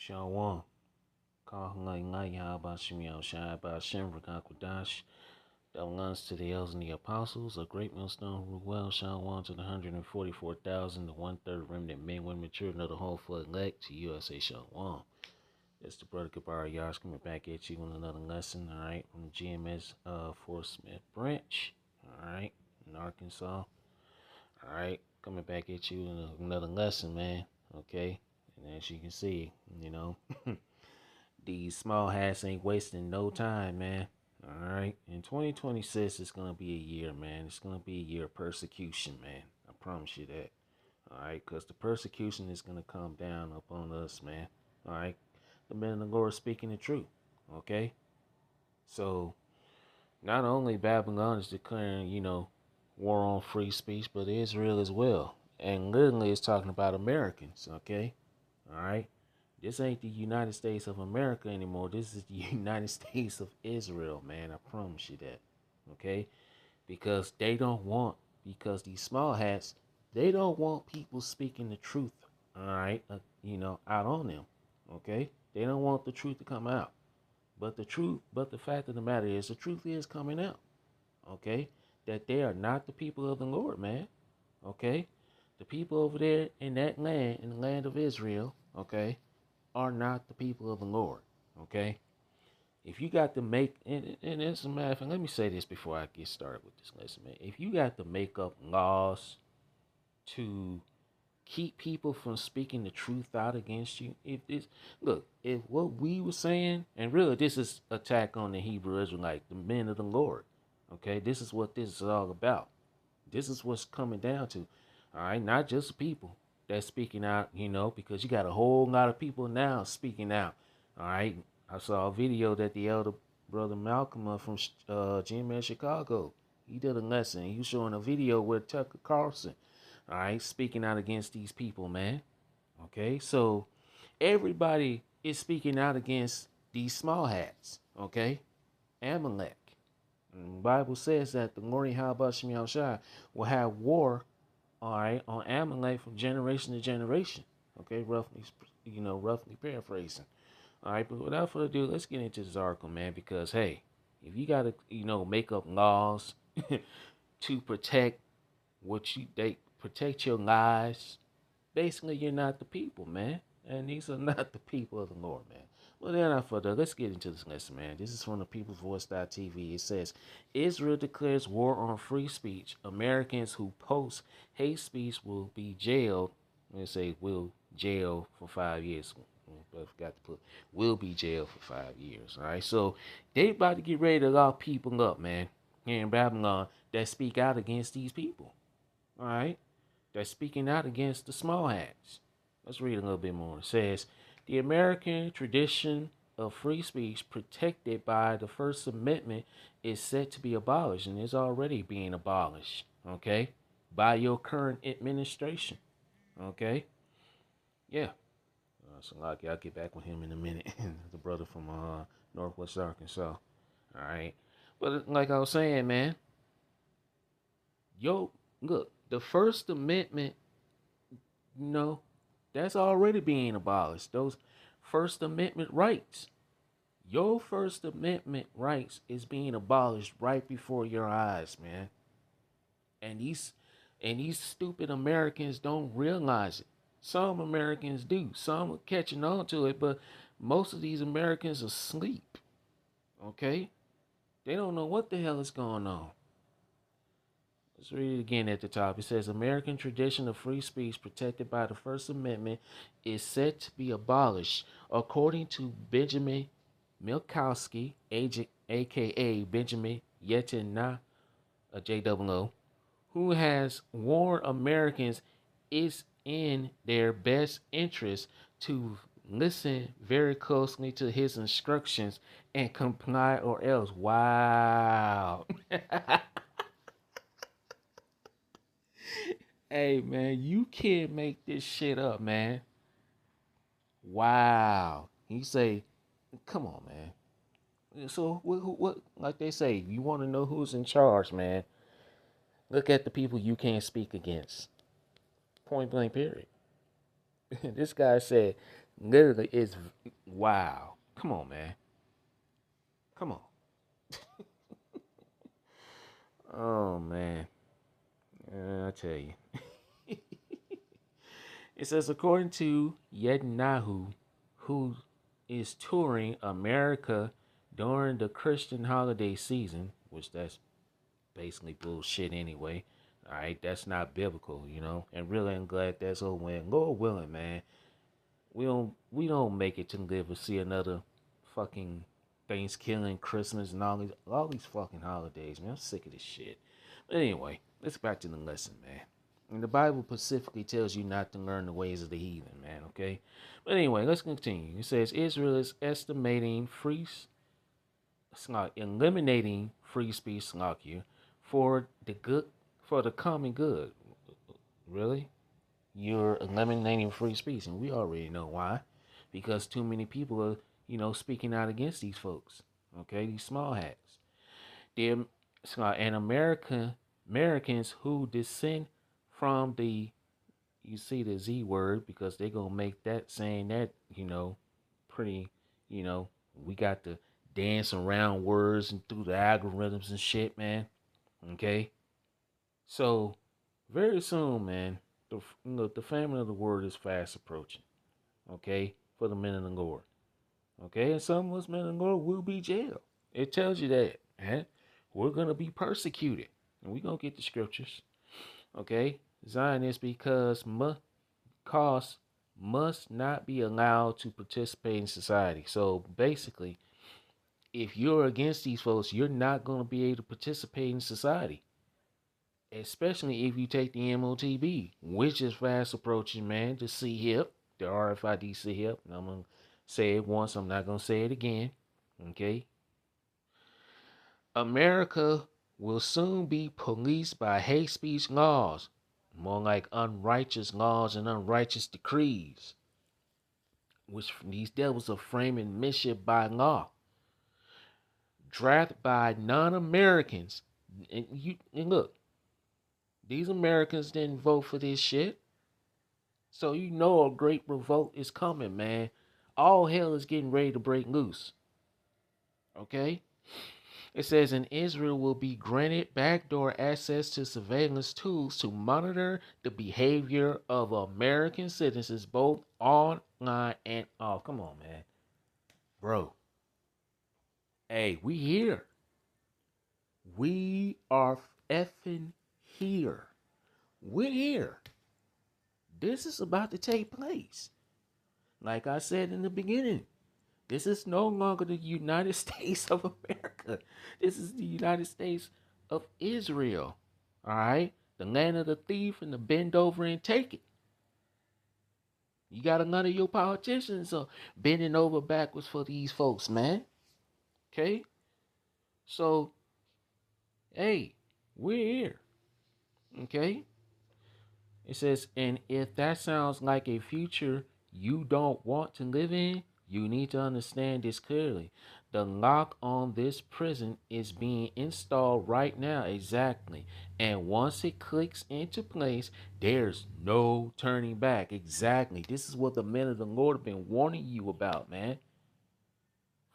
Shalom. Kahalai Yahbashim Yahushai Bashem Rakakwadash. Double honors to the elders and the apostles, a great millstone rule well, Shalom to the 144,000, the one-third remnant men, women, children of the whole flood elect to USA Shalom. It's the brother Gabar Yash coming back at you with another lesson, all right, from the GMS Fort Smith branch, all right, in Arkansas. All right, coming back at you with another lesson, man, okay. And as you can see, these small hats ain't wasting no time, man. All right. In 2026, it's going to be a year, man. It's going to be a year of persecution, man. I promise you that. All right. Because the persecution is going to come down upon us, man. All right. The men of the Lord speaking the truth. Okay. So, not only Babylon is declaring, war on free speech, but Israel as well. And literally, it's talking about Americans. Okay. All right. This ain't the United States of America anymore. This is the United States of Israel, man. I promise you that. Okay? Because because these small hats, they don't want people speaking the truth, all right, out on them. Okay? They don't want the truth to come out. But the fact of the matter is, the truth is coming out. Okay? That they are not the people of the Lord, man. Okay? The people over there in that land, in the land of Israel, okay, are not the people of the Lord. Okay? If you got to make, and as a matter of fact, let me say this before I get started with this lesson, man. If you got to make up laws to keep people from speaking the truth out against you, if what we were saying, and really this is attack on the Hebrew Israelite, the men of the Lord. Okay, this is what this is all about. This is what's coming down to. All right, not just people that's speaking out, because you got a whole lot of people now speaking out. All right, I saw a video that the elder brother Malcolm from GMS Chicago, he did a lesson. He was showing a video with Tucker Carlson, all right, speaking out against these people, man. Okay, so everybody is speaking out against these small hats, okay? Amalek. And the Bible says that the Lord Yahweh Shai will have war, all right, on Amalek from generation to generation. Okay, roughly paraphrasing. All right, but without further ado, let's get into this article, man, because hey, if you gotta, make up laws to protect protect your lives, basically you're not the people, man. And these are not the people of the Lord, man. Well, then, not further, let's get into this lesson, man. This is from the People's Voice.tv. It says, Israel declares war on free speech. Americans who post hate speech will be jailed. Let's say will jail for 5 years. But I forgot to put will be jailed for 5 years. All right, so they about to get ready to lock people up, man, here in Babylon that speak out against these people. All right, that's speaking out against the small hats. Let's read a little bit more. It says, the American tradition of free speech protected by the First Amendment is set to be abolished and is already being abolished, okay, by your current administration, okay? Yeah. So, like, I'll get back with him in a minute. The brother from Northwest Arkansas. All right. But like I was saying, man, look, the First Amendment, that's already being abolished. Those First Amendment rights. Your First Amendment rights is being abolished right before your eyes, man. And these stupid Americans don't realize it. Some Americans do. Some are catching on to it, but most of these Americans are asleep. Okay? They don't know what the hell is going on. Let's read it again at the top. It says, American tradition of free speech protected by the First Amendment is set to be abolished, according to Benjamin Milkowski, a.k.a. Benjamin Netanyahu, JOO, who has warned Americans it's in their best interest to listen very closely to his instructions and comply or else. Wow. Hey, man, you can't make this shit up, man. Wow. He say, come on, man. So, what like they say, you want to know who's in charge, man? Look at the people you can't speak against. Point blank, period. This guy said, Literally, it's wow. Come on, man. Come on. Oh man. I tell you. It says according to Netanyahu, who is touring America during the Christian holiday season, which that's basically bullshit anyway. All right, that's not biblical, you know. And really, I'm glad that's over. When Lord willing, man, we don't make it to live to see another fucking Thanksgiving, Christmas, and all these fucking holidays, man. I'm sick of this shit. But anyway, let's back to the lesson, man. And the Bible specifically tells you not to learn the ways of the heathen, man. Okay. But anyway, let's continue. It says Israel is eliminating free speech, Slovakia, for the good, for the common good. Really? You're eliminating free speech, and we already know why. Because too many people are, speaking out against these folks. Okay, these small hats. They're and Americans who descend from you see the Z word, because they're gonna make that saying that, pretty, we got to dance around words and through the algorithms and shit, man. Okay, so very soon, man, the famine of the word is fast approaching. Okay, for the men of the Lord. Okay, and some of us men of the Lord will be jailed. It tells you that, man. We're gonna be persecuted, and we're gonna get the scriptures. Okay, Zionists cause must not be allowed to participate in society. So basically, if you're against these folks, you're not gonna be able to participate in society. Especially if you take the MOTB, which is fast approaching, man, the C-HIP, the RFID C-HIP. And I'm going to say it once, I'm not going to say it again. Okay? America will soon be policed by hate speech laws, more like unrighteous laws and unrighteous decrees, which these devils are framing mischief by law, drafted by non-Americans. And look, these Americans didn't vote for this shit. So you know a great revolt is coming, man. All hell is getting ready to break loose. Okay? It says, and Israel will be granted backdoor access to surveillance tools to monitor the behavior of American citizens both online and off. Come on, man. Bro. Hey, we here. We are effing here. We're here. This is about to take place. Like I said in the beginning, this is no longer the United States of America. This is the United States of Israel. All right? The land of the thief and the bend over and take it. You got none of your politicians bending over backwards for these folks, man. Okay? So, hey, we're here. Okay? It says, and if that sounds like a future you don't want to live in, you need to understand this clearly. The lock on this prison is being installed right now, exactly. And once it clicks into place, there's no turning back. Exactly. This is what the men of the Lord have been warning you about, man.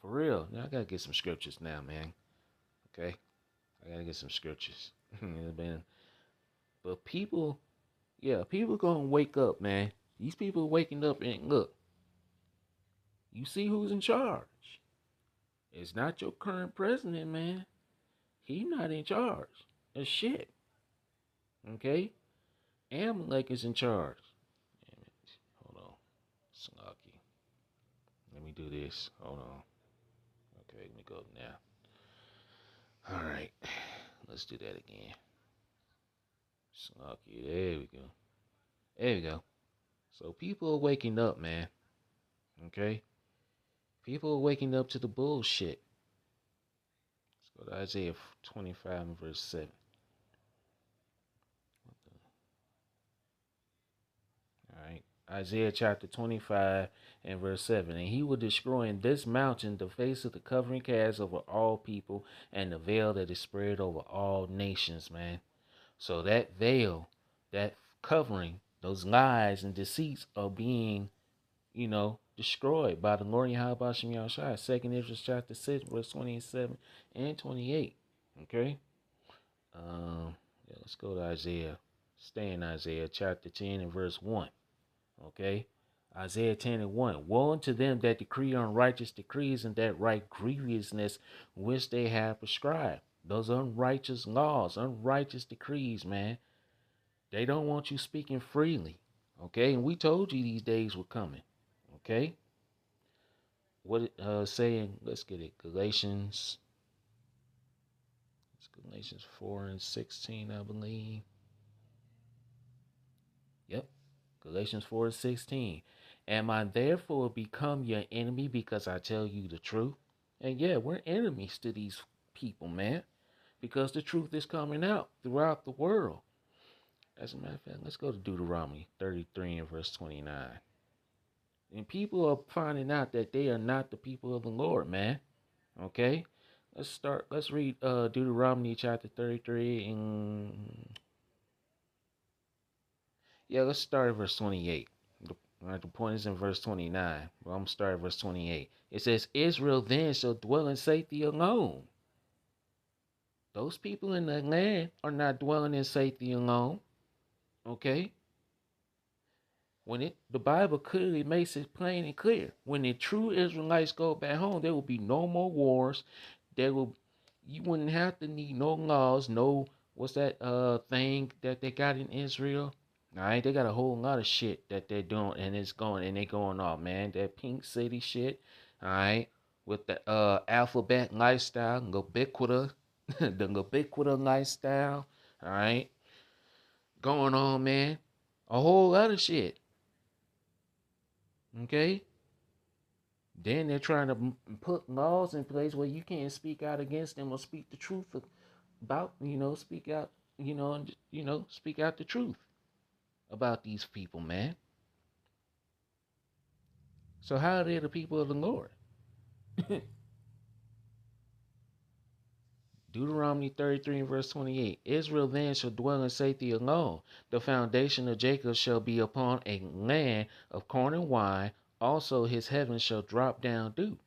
For real. Now I gotta get some scriptures now, man. Okay? I gotta get some scriptures. But people, yeah, people gonna wake up, man. These people are waking up and look, you see who's in charge. It's not your current president, man. He not in charge of shit. Okay? Amalek is in charge. Damn it. Hold on. Slocky. Let me do this. Hold on. Okay, let me go now. Alright. Let's do that again. Slocky. There we go. There we go. So people are waking up, man. Okay? People are waking up to the bullshit. Let's go to Isaiah 25 and verse 7. All right. Isaiah chapter 25 and verse 7. And he will destroy in this mountain the face of the covering cast over all people and the veil that is spread over all nations, man. So that veil, that covering, those lies and deceits are being, destroyed by the Lord Yahweh Shem Yahushua. Second Israel chapter 6, verse 27 and 28. Okay. Let's go to Isaiah. Stay in Isaiah chapter 10 and verse 1. Okay. Isaiah 10 and 1. Woe unto them that decree unrighteous decrees and that write grievousness which they have prescribed. Those unrighteous laws, unrighteous decrees, man. They don't want you speaking freely. Okay. And we told you these days were coming. Okay. What it saying? Let's get it. Galatians 4 and 16, I believe. Yep. Galatians 4 and 16. Am I therefore become your enemy because I tell you the truth? And yeah, we're enemies to these people, man, because the truth is coming out throughout the world. As a matter of fact, let's go to Deuteronomy 33 and verse 29. And people are finding out that they are not the people of the Lord, man. Okay? Let's read Deuteronomy chapter 33 and let's start at verse 28. The point is in verse 29. But I'm going to start at verse 28. It says, Israel then shall dwell in safety alone. Those people in the land are not dwelling in safety alone. Okay? The Bible clearly makes it plain and clear. When the true Israelites go back home, there will be no more wars. You wouldn't have to need no laws, what's that thing that they got in Israel? All right, they got a whole lot of shit that they're doing, and they going off, man. That Pink City shit, all right, with the alphabet lifestyle, ubiquitous, the ubiquitous lifestyle, all right, going on, man. A whole lot of shit. Okay. Then they're trying to put laws in place where you can't speak out against them or speak the truth about, speak out, speak out the truth about these people, man. So how are they the people of the Lord? Deuteronomy 33 and verse 28. Israel then shall dwell in safety alone. The foundation of Jacob shall be upon a land of corn and wine. Also his heavens shall drop down dew.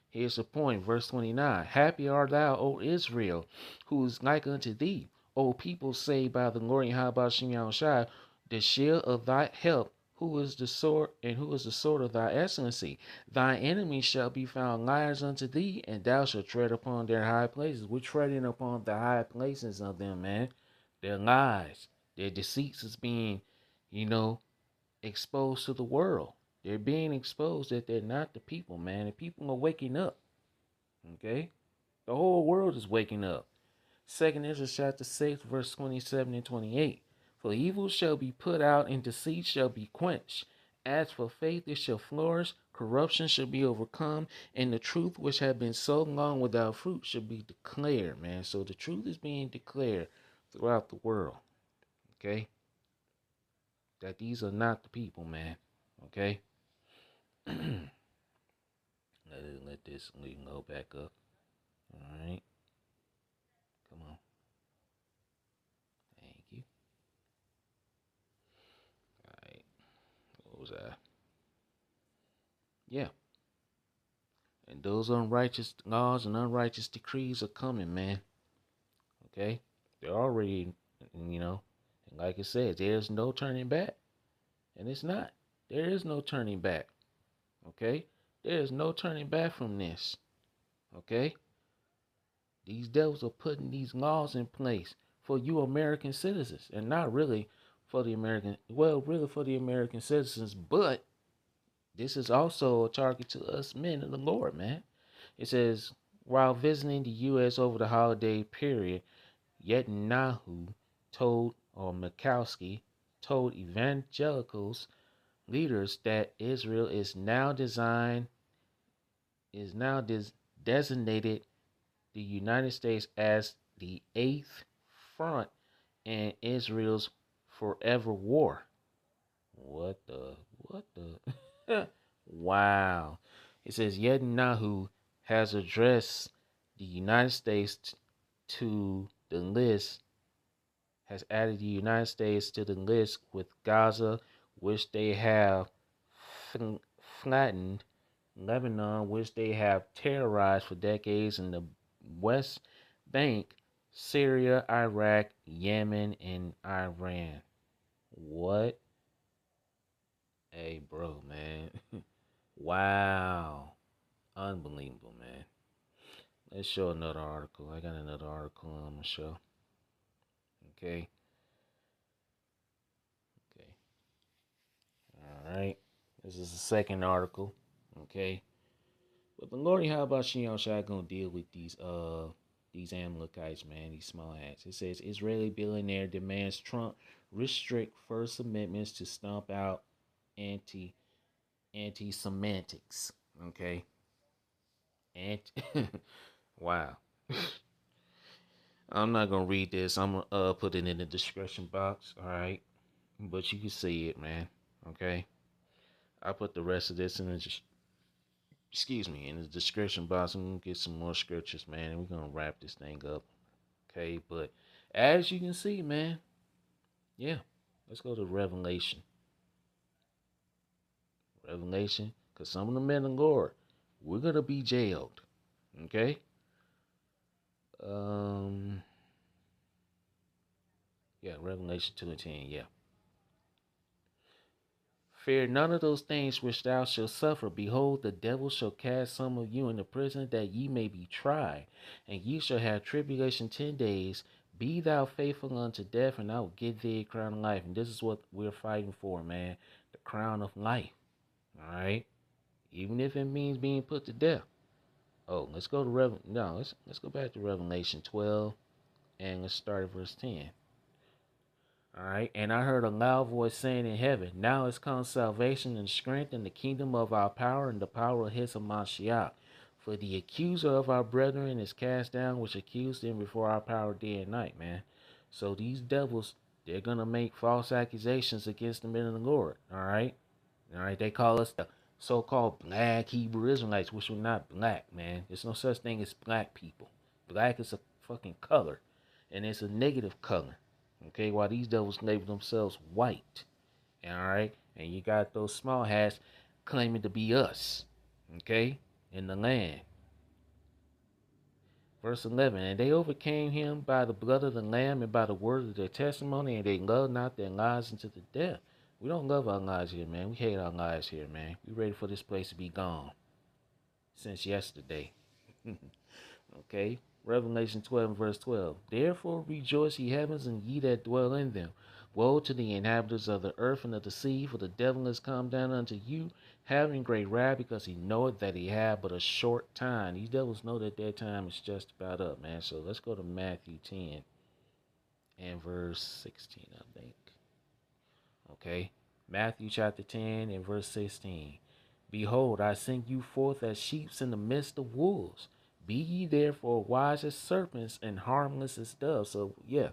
Here's the point, verse 29. Happy art thou, O Israel, who is like unto thee, O people saved by the Lord Yahweh Shem Yahushua, the shield of thy help, who is the sword of thy excellency. Thy enemies shall be found liars unto thee, and thou shalt tread upon their high places. We're treading upon the high places of them, man. Their lies, their deceits is being, exposed to the world. They're being exposed that they're not the people, man. The people are waking up. Okay? The whole world is waking up. Second Ezra chapter 6, verse 27 and 28. For evil shall be put out, and deceit shall be quenched. As for faith, it shall flourish, corruption shall be overcome, and the truth which had been so long without fruit shall be declared, man. So the truth is being declared throughout the world. Okay? That these are not the people, man. Okay? Let this link go back up. All right. Come on. Thank you. All right. What was I? Yeah. And those unrighteous laws and unrighteous decrees are coming, man. Okay? They're already, and like I said, there's no turning back. And it's not. There is no turning back. Okay? There is no turning back from this. Okay? These devils are putting these laws in place for you American citizens, and not really for the American citizens, but this is also a target to us men of the Lord, man. It says, while visiting the U.S. over the holiday period, Netanyahu Mikowski told evangelicals leaders that Israel is now designated the United States as the eighth front in Israel's forever war. What the? Wow. It says Netanyahu has addressed the United States to the list, has added the United States to the list with Gaza, which they have flattened Lebanon, which they have terrorized for decades in the West Bank, Syria, Iraq, Yemen, and Iran. What? Hey, bro, man. Wow. Unbelievable, man. Let's show another article. I got another article on the show. Okay. Okay. All right. This is the second article. Okay. But the Lord Yahweh Shem Shai gonna deal with these Amalekites, man, these small hats. It says Israeli billionaire demands Trump restrict First Amendments to stomp out anti semantics. Okay. Anti wow. I'm not gonna read this. I'm gonna put it in the description box. All right. But you can see it, man. Okay. I put the rest of this in the in the description box. I'm gonna get some more scriptures, man, and we're gonna wrap this thing up. Okay, but as you can see, man, yeah, let's go to Revelation. Revelation, because some of the men of the Lord, we're gonna be jailed. Okay. Um, yeah, Revelation 2:10. Yeah. Fear none of those things which thou shalt suffer. Behold, the devil shall cast some of you into prison, that ye may be tried, and ye shall have tribulation 10 days. Be thou faithful unto death, and I will give thee a crown of life. And this is what we're fighting for, man. The crown of life. All right? Even if it means being put to death. Oh, let's go to let's go back to Revelation 12, and let's start at verse 10. All right. And I heard a loud voice saying in heaven, now is come salvation and strength and the kingdom of our power and the power of his Hamashiach. For the accuser of our brethren is cast down, which accused them before our power day and night, man. So these devils, they're going to make false accusations against the men of the Lord. All right. All right. They call us the so-called black Hebrew Israelites, which we're not black, man. There's no such thing as black people. Black is a fucking color, and it's a negative color. Okay, while these devils label themselves white. All right, and you got those small hats claiming to be us. Okay, in the land. Verse 11, and they overcame him by the blood of the Lamb and by the word of their testimony, and they loved not their lives unto the death. We don't love our lives here, man. We hate our lives here, man. We ready for this place to be gone since yesterday. Okay, Revelation 12 verse 12. Therefore rejoice, ye heavens, and ye that dwell in them. Woe to the inhabitants of the earth and of the sea, for the devil is come down unto you, having great wrath, because he knoweth that he have but a short time. These devils know that their time is just about up, man. So let's go to Matthew 10 and verse 16, I think. Okay, Matthew chapter 10 and verse 16. Behold, I send you forth as sheep in the midst of wolves. Be ye therefore wise as serpents and harmless as doves. So, yeah,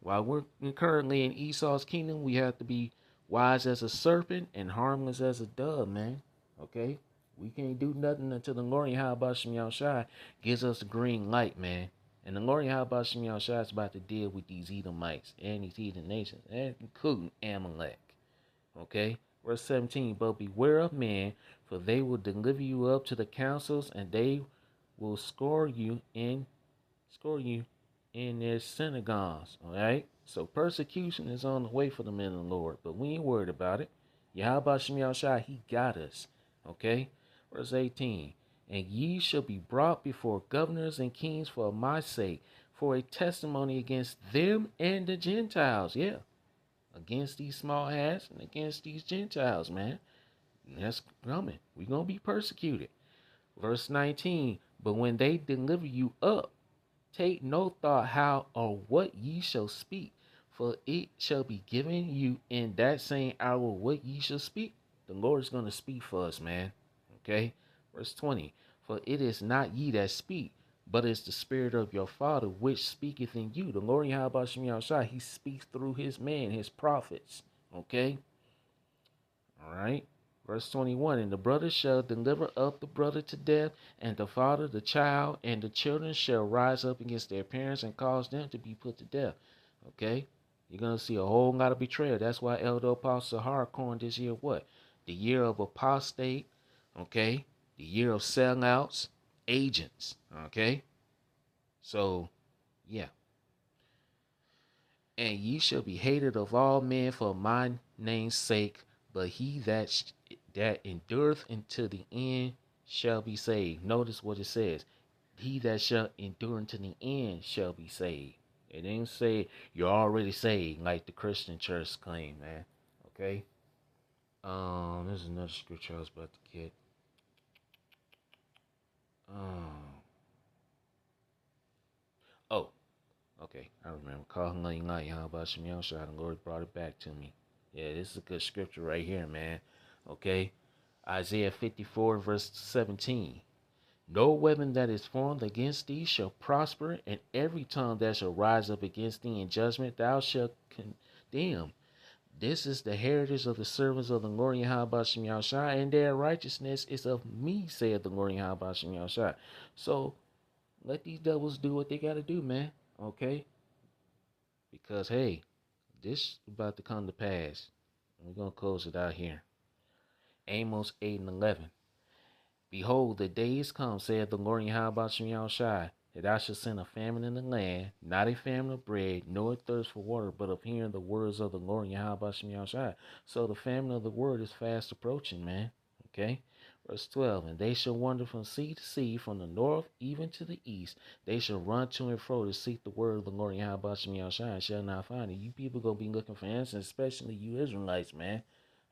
while we're currently in Esau's kingdom, we have to be wise as a serpent and harmless as a dove, man. Okay? We can't do nothing until the Lord Yahweh Shem Yahushai gives us the green light, man. And the Lord Yahweh Shem Yahushai is about to deal with these Edomites and these heathen nations, including Amalek. Okay? Verse 17, but beware of men, for they will deliver you up to the councils, and they will score you in their synagogues. All right. So persecution is on the way for the men of the Lord, but we ain't worried about it. Yahweh Shem Yahushua, he got us. Okay. Verse 18, and ye shall be brought before governors and kings for my sake, for a testimony against them and the Gentiles. Yeah, against these small hats and against these Gentiles, man. And that's coming. We're going to be persecuted. Verse 19, but when they deliver you up, take no thought how or what ye shall speak, for it shall be given you in that same hour what ye shall speak. The Lord is going to speak for us, man. Okay? Verse 20, for it is not ye that speak, but it's the Spirit of your Father which speaketh in you. The Lord Yahweh Shem Yahushua, he speaks through his men, his prophets. Okay? All right? Verse 21, and the brother shall deliver up the brother to death, and the father the child, and the children shall rise up against their parents and cause them to be put to death. Okay? You're going to see a whole lot of betrayal. That's why Elder Apostle Sahara coined this year what? The year of apostate, Okay? The year of sellouts, agents. Okay? So, yeah. And ye shall be hated of all men for my name's sake, but he that endureth unto the end shall be saved. Notice what it says. He that shall endure unto the end shall be saved. It didn't say you're already saved like the Christian church claim, man. Okay? There's another scripture I was about to get. Um oh, okay, I remember. Call him like how about Shem Yoshua, the Lord brought it back to me. Yeah, this is a good scripture right here, man. Okay? Isaiah 54, verse 17. No weapon that is formed against thee shall prosper, and every tongue that shall rise up against thee in judgment thou shalt condemn. This is the heritage of the servants of the Lord Yahweh Shem Yahushua, and their righteousness is of me, saith the Lord Yahweh Shem Yahushua. So let these devils do what they gotta do, man. Okay? Because hey, this is about to come to pass. We're gonna close it out here. Amos 8 and 11. Behold, the days come, saith the Lord Yahweh Shem Yahushua, that I shall send a famine in the land, not a famine of bread, nor a thirst for water, but of hearing the words of the Lord Yahweh Shem Yahushua. So the famine of the word is fast approaching, man. Okay? Verse 12, and they shall wander from sea to sea, from the north even to the east. They shall run to and fro to seek the word of the Lord Yahweh Shem Yahushua, and shall not find it. You people gonna be looking for answers, especially you Israelites, man.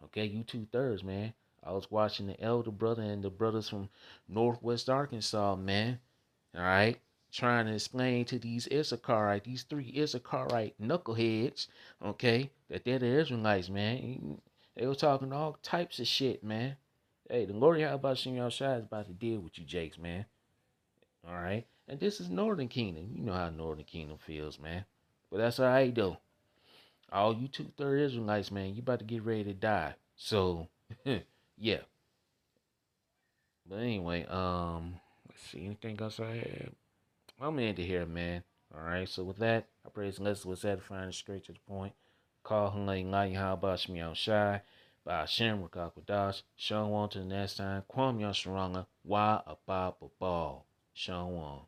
Okay, you 2/3, man. I was watching the elder brother and the brothers from Northwest Arkansas, man. All right, trying to explain to these Issacharite, these three Issacharite knuckleheads, okay, that they're the Israelites, man. They were talking all types of shit, man. Hey, the Lord Yahweh Shem Yahushua is about to deal with you, Jakes, man. All right, and this is Northern Kingdom. You know how Northern Kingdom feels, man. But that's all right, though. All you 2/3 Israelites, man, you about to get ready to die. So, yeah. But anyway, let's see, anything else I have? I'm gonna end it here, man. All right. So with that, I praise and lesson was edifying and straight to the point. Call him like how about Shmi Shy by Hashem Rakakwadash. Show on to the next time. Kwam Yasharanga. Why a Ball. Show on.